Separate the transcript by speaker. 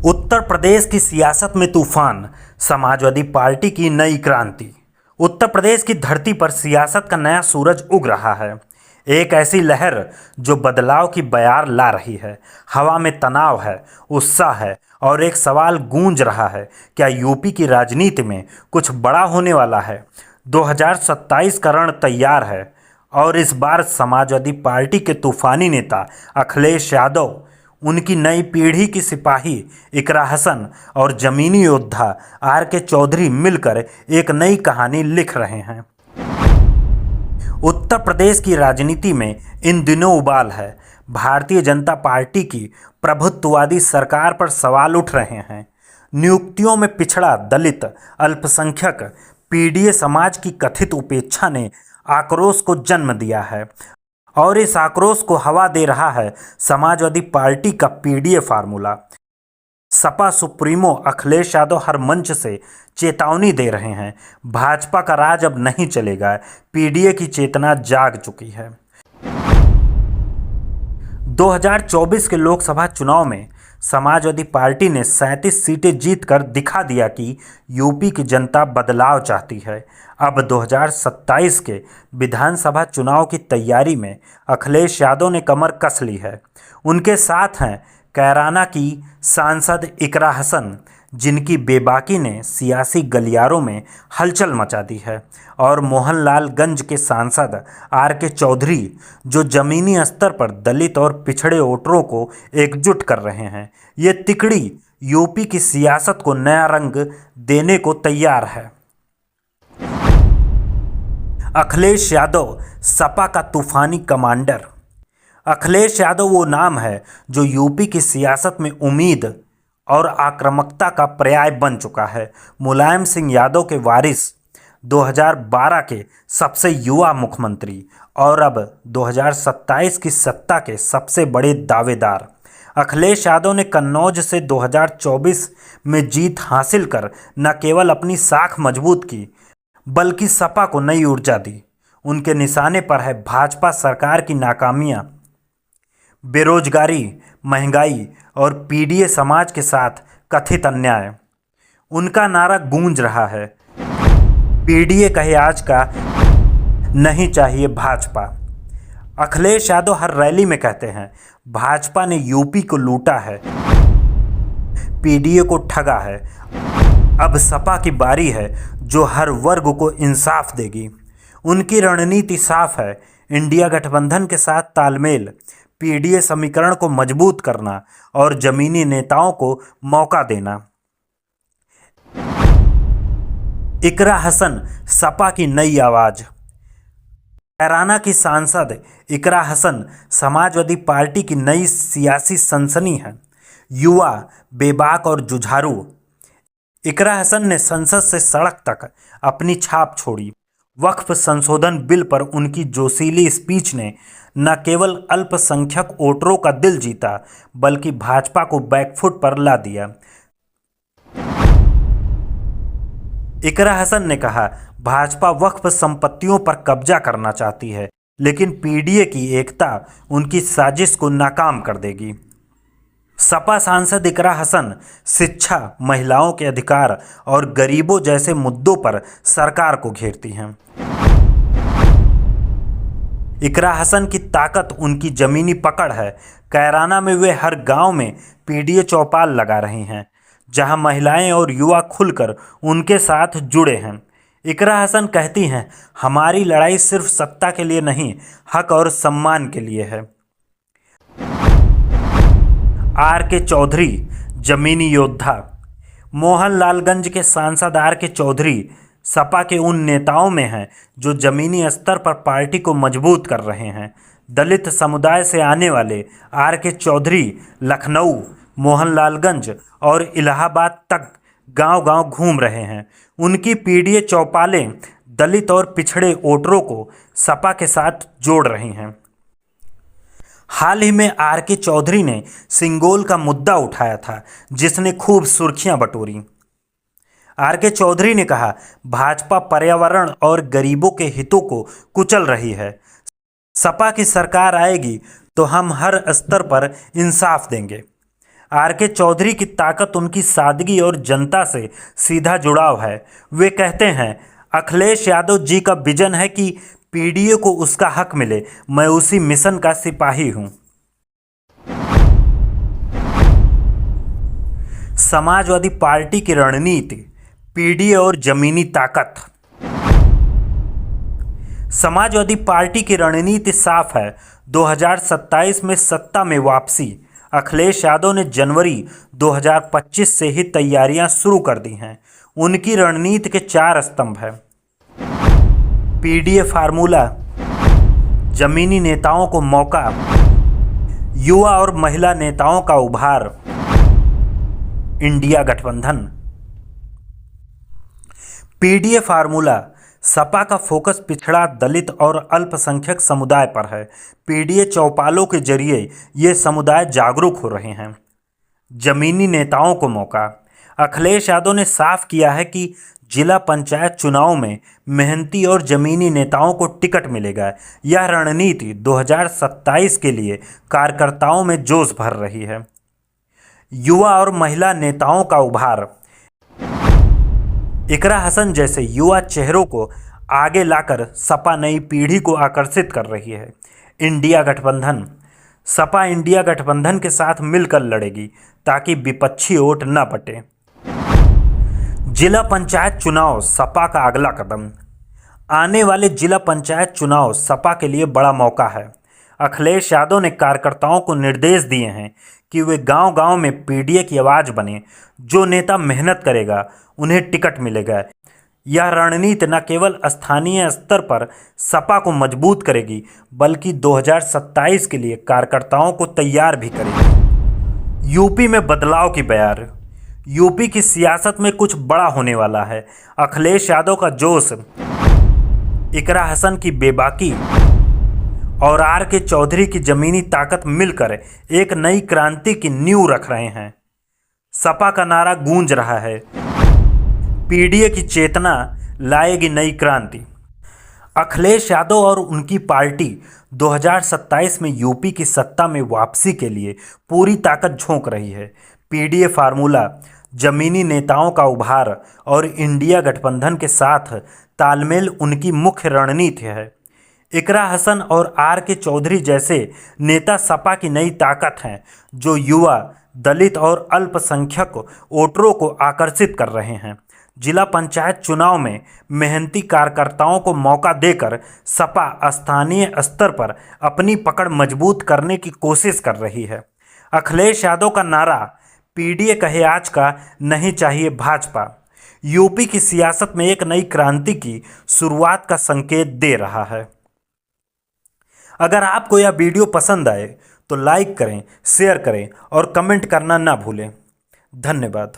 Speaker 1: उत्तर प्रदेश की सियासत में तूफान, समाजवादी पार्टी की नई क्रांति। उत्तर प्रदेश की धरती पर सियासत का नया सूरज उग रहा है। एक ऐसी लहर जो बदलाव की बयार ला रही है। हवा में तनाव है, उत्साह है और एक सवाल गूंज रहा है, क्या यूपी की राजनीति में कुछ बड़ा होने वाला है? 2027 का रण तैयार है और इस बार समाजवादी पार्टी के तूफानी नेता अखिलेश यादव, उनकी नई पीढ़ी की सिपाही इकरा हसन और जमीनी योद्धा आर के चौधरी मिलकर एक नई कहानी लिख रहे हैं। उत्तर प्रदेश की राजनीति में इन दिनों उबाल है। भारतीय जनता पार्टी की प्रभुत्ववादी सरकार पर सवाल उठ रहे हैं। नियुक्तियों में पिछड़ा, दलित, अल्पसंख्यक, पीडीए समाज की कथित उपेक्षा ने आक्रोश को जन्म दिया है और इस आक्रोश को हवा दे रहा है समाजवादी पार्टी का PDA formula. Sapa supremo Akhilesh Yadav हर मंच से चेतावनी दे रहे हैं, भाजपा का राज अब नहीं चलेगा, पीडीए की चेतना जाग चुकी है। 2024 के लोकसभा चुनाव में समाजवादी पार्टी ने 37 सीटें जीतकर दिखा दिया कि यूपी की जनता बदलाव चाहती है। अब 2027 के विधानसभा चुनाव की तैयारी में अखिलेश यादव ने कमर कस ली है। उनके साथ हैं कैराना की सांसद इकरा हसन, जिनकी बेबाकी ने सियासी गलियारों में हलचल मचा दी है, और मोहनलालगंज के सांसद आर के चौधरी, जो जमीनी स्तर पर दलित और पिछड़े वोटरों को एकजुट कर रहे हैं। ये तिकड़ी यूपी की सियासत को नया रंग देने को तैयार है। अखिलेश यादव, सपा का तूफानी कमांडर। अखिलेश यादव वो नाम है जो यूपी की सियासत में उम्मीद और आक्रामकता का पर्याय बन चुका है। मुलायम सिंह यादव के वारिस, 2012 के सबसे युवा मुख्यमंत्री और अब 2027 की सत्ता के सबसे बड़े दावेदार। अखिलेश यादव ने कन्नौज से 2024 में जीत हासिल कर न केवल अपनी साख मजबूत की, बल्कि सपा को नई ऊर्जा दी। उनके निशाने पर है भाजपा सरकार की नाकामियां, बेरोजगारी, महंगाई और पीडीए समाज के साथ कथित अन्याय। उनका नारा गूंज रहा है, पीडीए कहे आज का, नहीं चाहिए भाजपा। अखिलेश यादव हर रैली में कहते हैं, भाजपा ने यूपी को लूटा है, पीडीए को ठगा है। अब सपा की बारी है जो हर वर्ग को इंसाफ देगी। उनकी रणनीति साफ है, इंडिया गठबंधन के साथ तालमेल, पीडीए समीकरण को मजबूत करना और जमीनी नेताओं को मौका देना। इकरा हसन, सपा की नई आवाज। कैराना की सांसद इकरा हसन समाजवादी पार्टी की नई सियासी सनसनी है। युवा, बेबाक और जुझारू, इकरा हसन ने संसद से सड़क तक अपनी छाप छोड़ी। वक्फ संशोधन बिल पर उनकी जोशीली स्पीच ने न केवल अल्पसंख्यक वोटरों का दिल जीता, बल्कि भाजपा को बैकफुट पर ला दिया। इकरा हसन ने कहा, भाजपा वक्फ संपत्तियों पर कब्जा करना चाहती है, लेकिन पीडीए की एकता उनकी साजिश को नाकाम कर देगी। सपा सांसद इकरा हसन शिक्षा, महिलाओं के अधिकार और गरीबों जैसे मुद्दों पर सरकार को घेरती हैं। इकरा हसन की ताकत उनकी जमीनी पकड़ है। कैराना में वे हर गांव में पीडीए चौपाल लगा रही हैं, जहां महिलाएं और युवा खुलकर उनके साथ जुड़े हैं। इकरा हसन कहती हैं, हमारी लड़ाई सिर्फ सत्ता के लिए नहीं, हक और सम्मान के लिए है। आर के चौधरी, जमीनी योद्धा। मोहनलालगंज के सांसद आर के चौधरी सपा के उन नेताओं में हैं जो जमीनी स्तर पर पार्टी को मजबूत कर रहे हैं। दलित समुदाय से आने वाले आर के चौधरी लखनऊ, मोहनलालगंज और इलाहाबाद तक गांव-गांव घूम रहे हैं। उनकी पीडीए चौपालें दलित और पिछड़े वोटरों को सपा के साथ जोड़ रही हैं। हाल ही में आर के चौधरी ने सिंगोल का मुद्दा उठाया था, जिसने खूब सुर्खियां बटोरी। आर के चौधरी ने कहा, भाजपा पर्यावरण और गरीबों के हितों को कुचल रही है। सपा की सरकार आएगी तो हम हर स्तर पर इंसाफ देंगे। आर के चौधरी की ताकत उनकी सादगी और जनता से सीधा जुड़ाव है। वे कहते हैं, अखिलेश यादव जी का विजन है कि पीडीए को उसका हक मिले। मैं उसी मिशन का सिपाही हूं। समाजवादी पार्टी की रणनीति, पीडीए और जमीनी ताकत। समाजवादी पार्टी की रणनीति साफ है। 2027 में सत्ता में वापसी। अखिलेश यादव ने जनवरी 2025 से ही तैयारियां शुरू कर दी हैं। उनकी रणनीति के 4 स्तंभ हैं। पीडीए फार्मूला, जमीनी नेताओं को मौका, युवा और महिला नेताओं का उभार, इंडिया गठबंधन। पीडीए फार्मूला, सपा का फोकस पिछड़ा, दलित और अल्पसंख्यक समुदाय पर है। पीडीए चौपालों के जरिए ये समुदाय जागरूक हो रहे हैं। जमीनी नेताओं को मौका, अखिलेश यादव ने साफ किया है कि जिला पंचायत चुनाव में मेहनती और जमीनी नेताओं को टिकट मिलेगा। यह रणनीति 2027 के लिए कार्यकर्ताओं में जोश भर रही है। युवा और महिला नेताओं का उभार, इकरा हसन जैसे युवा चेहरों को आगे लाकर सपा नई पीढ़ी को आकर्षित कर रही है। इंडिया गठबंधन, सपा इंडिया गठबंधन के साथ मिलकर लड़ेगी ताकि विपक्षी वोट न बटे। जिला पंचायत चुनाव, सपा का अगला कदम। आने वाले जिला पंचायत चुनाव सपा के लिए बड़ा मौका है। अखिलेश यादव ने कार्यकर्ताओं को निर्देश दिए हैं कि वे गांव-गांव में पीडीए की आवाज़ बने। जो नेता मेहनत करेगा उन्हें टिकट मिलेगा। यह रणनीति न केवल स्थानीय स्तर पर सपा को मजबूत करेगी बल्कि 2027 के लिए कार्यकर्ताओं को तैयार भी करेगी। यूपी में बदलाव की बयार, यूपी की सियासत में कुछ बड़ा होने वाला है। अखिलेश यादव का जोश, इकरा हसन की बेबाकी और आर के चौधरी की जमीनी ताकत मिलकर एक नई क्रांति की नींव रख रहे हैं। सपा का नारा गूंज रहा है, पीडीए की चेतना लाएगी नई क्रांति। अखिलेश यादव और उनकी पार्टी 2027 में यूपी की सत्ता में वापसी के लिए पूरी ताकत झोंक रही है। पीडीए फार्मूला, जमीनी नेताओं का उभार और इंडिया गठबंधन के साथ तालमेल उनकी मुख्य रणनीति है। इकरा हसन और आर के चौधरी जैसे नेता सपा की नई ताकत हैं, जो युवा, दलित और अल्पसंख्यक वोटरों को आकर्षित कर रहे हैं। जिला पंचायत चुनाव में मेहनती कार्यकर्ताओं को मौका देकर सपा स्थानीय स्तर पर अपनी पकड़ मजबूत करने की कोशिश कर रही है। अखिलेश यादव का नारा, पीडीए कहे आज का, नहीं चाहिए भाजपा, यूपी की सियासत में एक नई क्रांति की शुरुआत का संकेत दे रहा है। अगर आपको यह वीडियो पसंद आए तो लाइक करें, शेयर करें और कमेंट करना ना भूलें। धन्यवाद।